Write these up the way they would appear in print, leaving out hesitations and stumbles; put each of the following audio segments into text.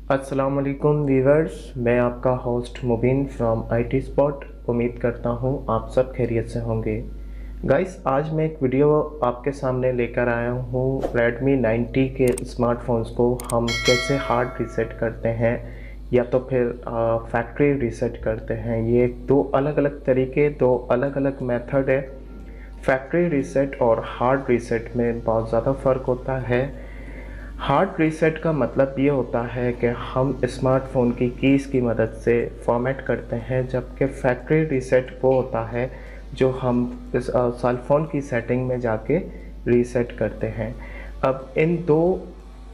अस्सलाम वालेकुम वीवर्स, मैं आपका host Mubeen from IT Spot. उम्मीद करता हूँ आप सब खैरियत से होंगे। गाइस, आज मैं एक वीडियो आपके सामने लेकर आया हूँ। Redmi 90 के स्मार्टफोन्स को हम कैसे हार्ड रीसेट करते हैं या तो फिर फैक्ट्री रीसेट करते हैं। ये दो अलग अलग तरीके, दो अलग अलग मेथड है। फैक्ट्री रीसेट और हार्ड रीसेट में बहुत ज़्यादा फ़र्क होता है। हार्ड रीसेट का मतलब ये होता है कि हम स्मार्टफ़ोन की कीज़ की मदद से फॉर्मेट करते हैं, जबकि फैक्ट्री रीसेट वो होता है जो हम इस सेल फ़ोन की सेटिंग में जाके रीसेट करते हैं। अब इन दो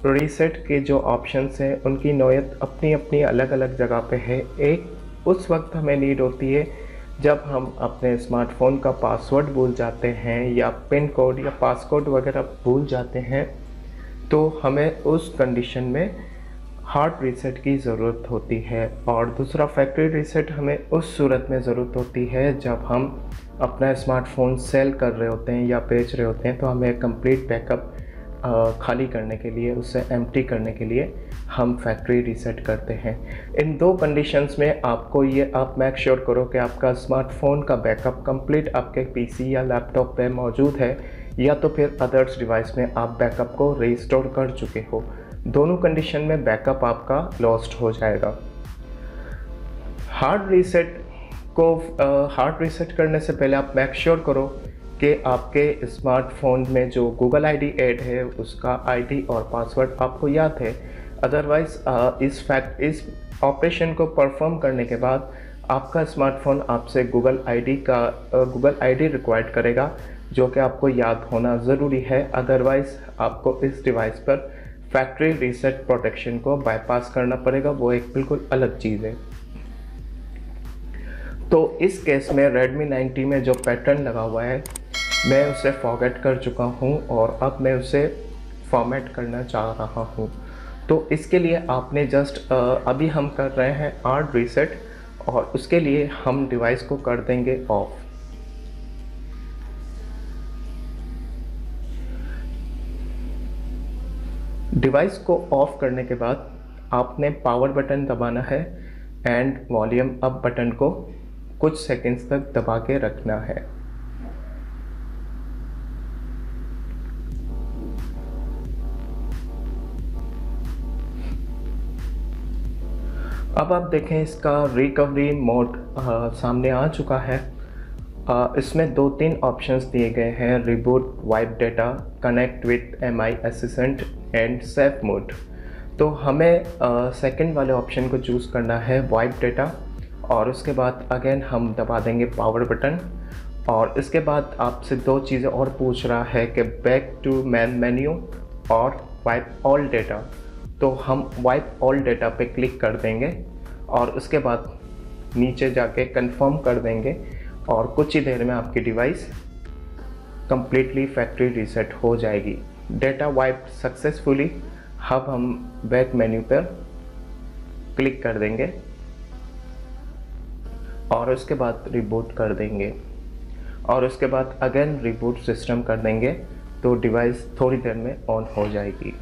रीसेट के जो ऑप्शंस हैं उनकी नौयत अपनी अपनी अलग अलग जगह पे है। एक उस वक्त हमें नीड होती है जब हम अपने स्मार्टफ़ोन का पासवर्ड भूल जाते हैं या पिन कोड या पासकोड वगैरह भूल जाते हैं, तो हमें उस कंडीशन में हार्ड रीसेट की ज़रूरत होती है। और दूसरा फैक्ट्री रीसेट हमें उस सूरत में ज़रूरत होती है जब हम अपना स्मार्टफ़ोन सेल कर रहे होते हैं या बेच रहे होते हैं, तो हमें कंप्लीट बैकअप खाली करने के लिए, उसे एम्प्टी करने के लिए हम फैक्ट्री रीसेट करते हैं। इन दो कंडीशंस में आपको ये आप मेक श्योर करो कि आपका स्मार्टफ़ोन का बैकअप कंप्लीट आपके पीसी या लैपटॉप पे मौजूद है, या तो फिर अदर्स डिवाइस में आप बैकअप को रीस्टोर कर चुके हो। दोनों कंडीशन में बैकअप आपका लॉस्ट हो जाएगा। हार्ड रीसेट करने से पहले आप मेक श्योर करो कि आपके स्मार्टफोन में जो गूगल आईडी ऐड है उसका आईडी और पासवर्ड आपको याद है। अदरवाइज़ इस ऑपरेशन को परफॉर्म करने के बाद आपका स्मार्टफोन आपसे गूगल आईडी रिक्वायर्ड करेगा, जो कि आपको याद होना ज़रूरी है। अदरवाइज़ आपको इस डिवाइस पर फैक्ट्री रीसेट प्रोटेक्शन को बाईपास करना पड़ेगा, वो एक बिल्कुल अलग चीज़ है। तो इस केस में Redmi 90 में जो पैटर्न लगा हुआ है मैं उसे फॉरगेट कर चुका हूँ और अब मैं उसे फॉर्मेट करना चाह रहा हूँ। तो इसके लिए आपने जस्ट अभी हम कर रहे हैं हार्ड रीसेट, और उसके लिए हम डिवाइस को कर देंगे ऑफ। डिवाइस को ऑफ करने के बाद आपने पावर बटन दबाना है एंड वॉल्यूम अप बटन को कुछ सेकंड्स तक दबा के रखना है। अब आप देखें इसका रिकवरी मोड सामने आ चुका है। इसमें दो तीन ऑप्शंस दिए गए हैं: reboot, wipe data, connect with MI assistant and safe mode. तो हमें सेकंड वाले ऑप्शन को चूज़ करना है, वाइप डेटा, और उसके बाद अगेन हम दबा देंगे पावर बटन। और इसके बाद आपसे दो चीज़ें और पूछ रहा है कि बैक टू मेन मेन्यू और वाइप ऑल डेटा। तो हम वाइप ऑल डेटा पे क्लिक कर देंगे और उसके बाद नीचे जाके कंफर्म कर देंगे, और कुछ ही देर में आपकी डिवाइस कंप्लीटली फैक्ट्री रीसेट हो जाएगी। Data wipe successfully. अब हम बैक मेन्यू पर क्लिक कर देंगे और उसके बाद रिबूट कर देंगे, और उसके बाद अगेन रिबूट सिस्टम कर देंगे, तो डिवाइस थोड़ी देर में ऑन हो जाएगी।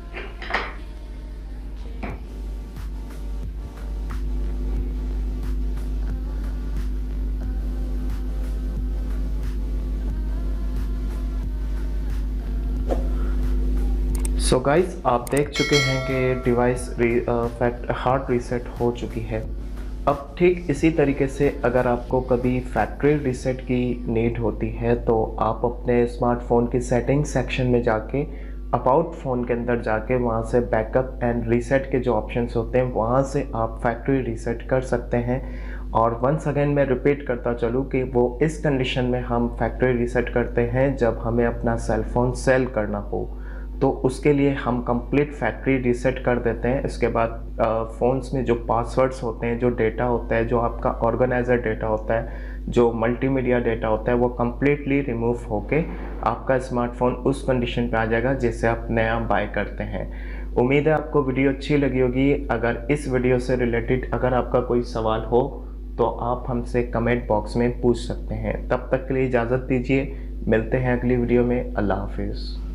सो गाइस, आप देख चुके हैं कि डिवाइस हार्ड रीसेट हो चुकी है। अब ठीक इसी तरीके से अगर आपको कभी फैक्ट्री रीसेट की नीड होती है, तो आप अपने स्मार्टफोन की सेटिंग सेक्शन में जाके अबाउट फ़ोन के अंदर जाके वहाँ से बैकअप एंड रीसेट के जो ऑप्शंस होते हैं वहाँ से आप फैक्ट्री रीसेट कर सकते हैं। और वंस अगेन मैं रिपीट करता चलूँ कि वो इस कंडीशन में हम फैक्ट्री रीसेट करते हैं जब हमें अपना सेल फ़ोन सेल करना हो, तो उसके लिए हम कंप्लीट फैक्ट्री रीसेट कर देते हैं। इसके बाद फ़ोन्स में जो पासवर्ड्स होते हैं, जो डेटा होता है, जो आपका ऑर्गेनाइजर डेटा होता है, जो मल्टीमीडिया डेटा होता है, वो कम्प्लीटली रिमूव होके आपका स्मार्टफोन उस कंडीशन पे आ जाएगा जिसे आप नया बाय करते हैं। उम्मीद है आपको वीडियो अच्छी लगी होगी। अगर इस वीडियो से रिलेटेड अगर आपका कोई सवाल हो तो आप हमसे कमेंट बॉक्स में पूछ सकते हैं। तब तक के लिए इजाज़त दीजिए, मिलते हैं अगली वीडियो में। अल्लाह हाफिज़।